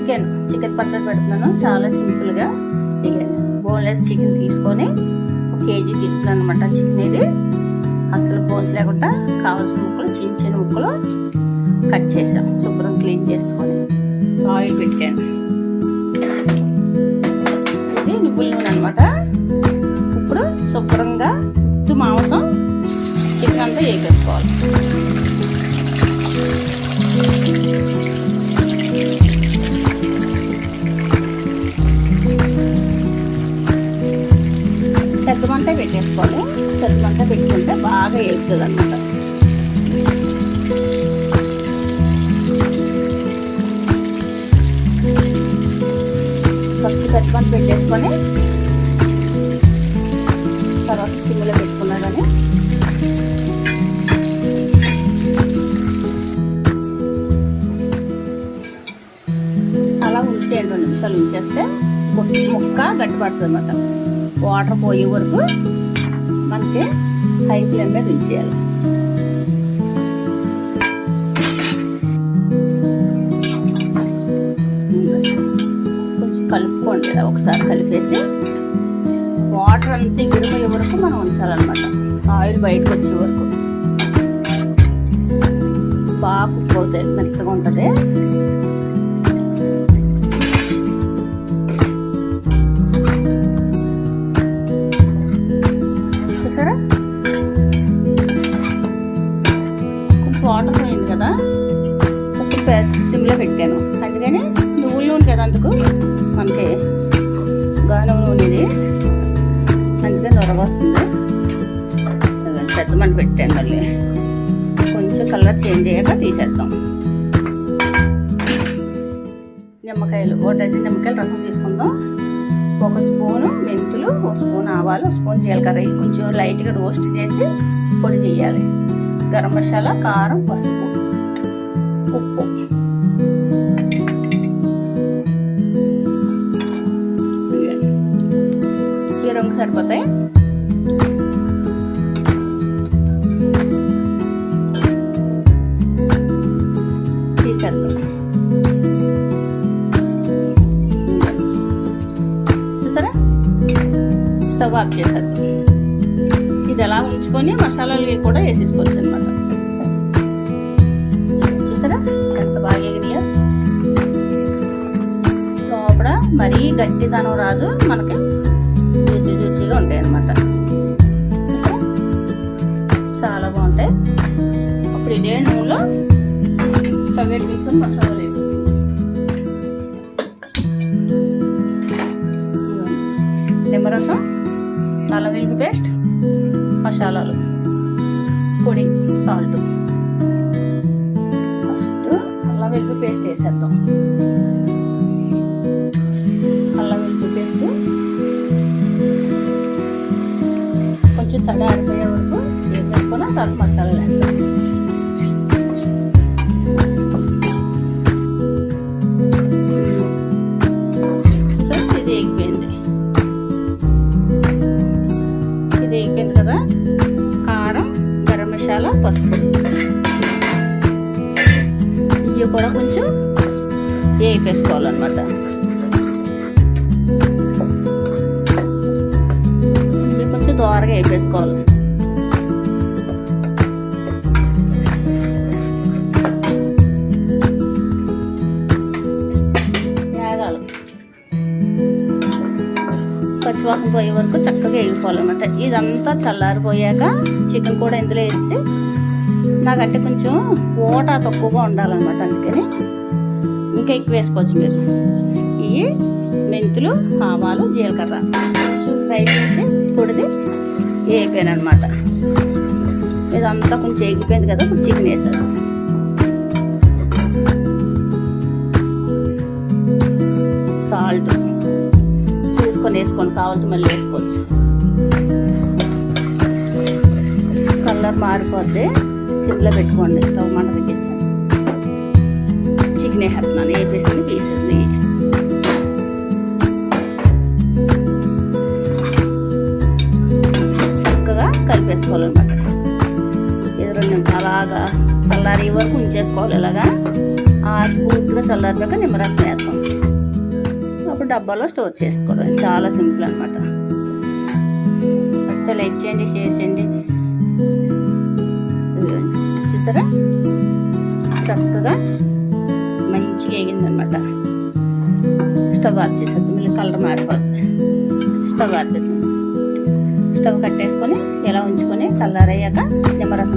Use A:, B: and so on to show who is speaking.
A: Chicken పచ్చడి పెడుతున్నాను. చాలా సింపుల్గా బోన్లెస్ చికెన్ తీసుకొని 1 కేజీ తీసుకున్నాను అనమాట. చికెన్ ఇది అసలు బోన్స్ లేకుండా కావాల్సిన ముక్కలు చిన్న ముక్కలు కట్ చేసాం. శుభ్రం క్లీన్ చేసుకొని ఆయిల్ పెట్టాను. ఇది నువ్వుల నూనె అనమాట. ఇప్పుడు శుభ్రంగా మాంసం చికెన్ అంతా వేసేసుకోవాలి. పెద్ద మంట పెట్టేసుకోవాలి. పెద్ద మంట పెట్టుకుంటే బాగా వేగుతుంది అన్నమాట. ఫస్ట్ పెద్ద మంట పెట్టేసుకొని తర్వాత సిమ్లో పెట్టుకున్నా కానీ అలా ఉంచేయండి. 2 నిమిషాలు ఉంచేస్తే ముక్క గట్టిపడుతుంది అన్నమాట. వాటర్ పోయే వరకు మనకి హై ఫ్లేమ్ మీద ఉంచేయాలి. కొంచెం కలుపుకోండి. ఒకసారి కలిపేసి వాటర్ అంతా గిరిమయ్యే వరకు మనం ఉంచాలన్నమాట. ఆయిల్ బయటకు వచ్చే వరకు బాగా కుక్ అవుతాయి. మెత్తగా ఉంటుంది. చూసారా కొంచెం వాటర్ పోయింది కదా. కొంచెం సిమ్లో పెట్టాను. అందుకని నువ్వుల నూనె కదా, అందుకు మనకి గానుగ నూనె ఇది, అందుకే నొరగ వస్తుంది. పెద్ద మంట పెట్టాను. మళ్ళీ కొంచెం కలర్ చేంజ్ అయ్యాక తీసేద్దాం. నిమ్మకాయలు 1 డజన్ నిమ్మకాయలు రసం తీసుకుందాం. 1 స్పూను మెంతులు, 1 స్పూన్ ఆవాలు, 1 స్పూన్ జీలకర్ర కొంచెం లైట్గా రోస్ట్ చేసి పొడి చేయాలి. గరం మసాలా, కారం, పసుపు, ఉప్పు. ఈ రంగు సరిపోతాయి. తీసేద్దాం. చూసారా స్టవ్ ఆఫ్ చేసేద్దాం. ఇది ఎలా ఉంచుకొని మసాలాలు కూడా వేసేసుకోవచ్చు అనమాట. చూసారా ఎంత బాగా ఎగిరిగా. లోపల మరీ గట్టిదనం రాదు, మనకి జ్యూసీగా ఉంటాయి అన్నమాట. చాలా బాగుంటాయి. అప్పుడు ఇదే నూనెలో స్టవ్ తీసుకొని మసాలాలు వేసుకుంటాం. నిమ్మరసం, అల్లం వెల్లుల్లి పేస్ట్, మసాలాలు, పొడి, సాల్ట్. ఫస్ట్ అల్లం వెల్లుల్లి పేస్ట్ వేసేద్దాం. అల్లం వెల్లుల్లి పేస్ట్ కొంచెం తడి ఆరిపోయే వరకు వేసుకొని తర్వాత మసాలాలు వేద్దాం. ఇది ఎగిపోయింది కదా. కారం, గరం మసాలా, పసుపు ఇవి కూడా కొంచెం వేపేసుకోవాలన్నమాట. ఇవి కొంచెం దోరగా వేపేసుకోవాలి. పచ్చివాసన పోయే వరకు చక్కగా వేగిపోవాలన్నమాట. ఇదంతా చల్లారిపోయాక చికెన్ కూడా ఇందులో వేసి, నాకంటే కొంచెం ఓట తక్కువగా ఉండాలన్నమాట. అందుకని ఇంకా ఎక్కువ వేసుకోవచ్చు మీరు. ఇవి మెంతులు, ఆవాలు, జీలకర్ర కొంచెం ఫ్రై చేసి పొడిది వేగిపోయాను అనమాట. ఇదంతా కొంచెం వేగిపోయింది కదా. ఇప్పుడు చికెన్ వేసాను. సాల్ట్ చూసుకొని వేసుకోండి, కావాలంటే మళ్ళీ వేసుకోవచ్చు. కలర్ మారిపోద్ది. సిమ్లో పెట్టుకోండి. స్టవ్ మంట తగ్గించండి. చికెన్ వేసేస్తున్నాను. వేసేసి పీసెస్ని చక్కగా కలిపేసుకోవాలన్నమాట. ఇది 2 నిమిషాలు అలాగా చల్లారి వరకు ఉంచేసుకోవాలి. ఇలాగా పూర్తిగా చల్లారిపోయాక నిమ్మరసం వేస్తాం. డబ్బాలో స్టోర్ చేసుకోవడం. చాలా సింపుల్ అనమాట. ఫస్ట్ లైక్ చేయండి, షేర్ చేయండి. చూసారా చక్కగా మంచిగా వేగిందనమాట. స్టవ్ ఆఫ్ చేసేది, మళ్ళీ కలర్ మారిపోతుంది. స్టవ్ ఆఫ్ చేసాం. స్టవ్ కట్టేసుకొని ఇలా ఉంచుకొని చల్లారయ్యాక నిమ్మరసం